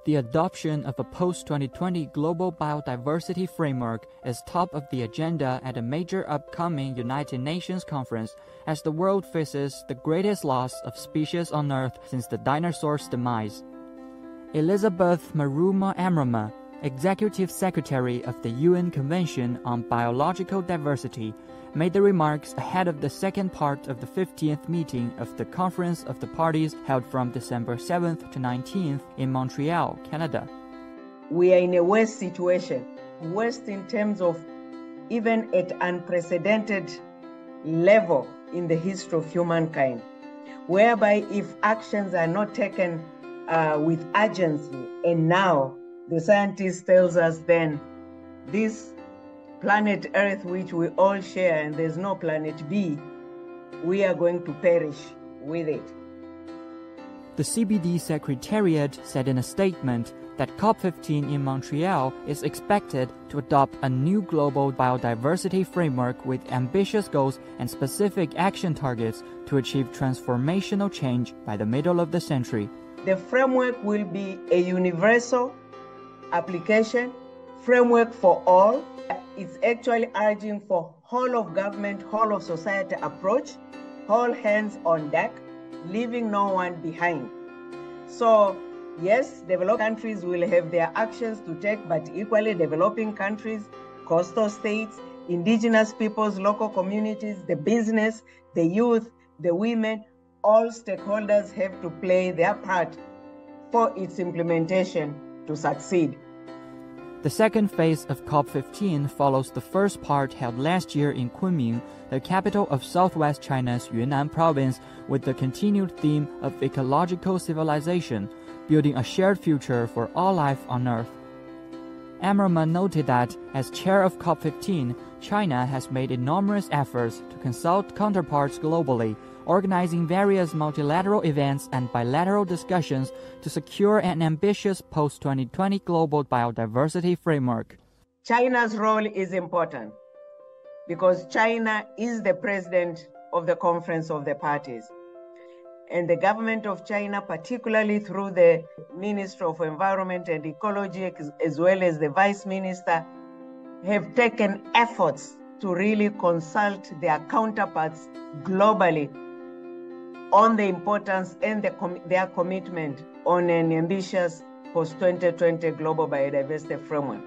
The adoption of a post-2020 global biodiversity framework is top of the agenda at a major upcoming United Nations conference as the world faces the greatest loss of species on Earth since the dinosaurs' demise. Elizabeth Merouma, Executive Secretary of the UN Convention on Biological Diversity, made the remarks ahead of the second part of the 15th meeting of the Conference of the Parties held from December 7th to 19th in Montreal, Canada. We are in a worse situation, worst in terms of even at unprecedented level in the history of humankind, whereby if actions are not taken with urgency, and now the scientist tells us then this planet Earth, which we all share, and there's no planet B, we are going to perish with it. The CBD Secretariat said in a statement that COP15 in Montreal is expected to adopt a new global biodiversity framework with ambitious goals and specific action targets to achieve transformational change by the middle of the century. The framework will be a universal application, framework for all. It's actually urging for whole of government, whole of society approach, all hands on deck, leaving no one behind. So, yes, developed countries will have their actions to take, but equally developing countries, coastal states, indigenous peoples, local communities, the business, the youth, the women, all stakeholders have to play their part for its implementation to succeed. The second phase of COP15 follows the first part held last year in Kunming, the capital of southwest China's Yunnan province, with the continued theme of ecological civilization, building a shared future for all life on Earth. Merouma noted that, as chair of COP15, China has made enormous efforts to consult counterparts globally, organizing various multilateral events and bilateral discussions to secure an ambitious post-2020 global biodiversity framework. China's role is important because China is the president of the Conference of the Parties. And the government of China, particularly through the Minister of Environment and Ecology, as well as the Vice Minister, have taken efforts to really consult their counterparts globally on the importance and their commitment on an ambitious post-2020 global biodiversity framework.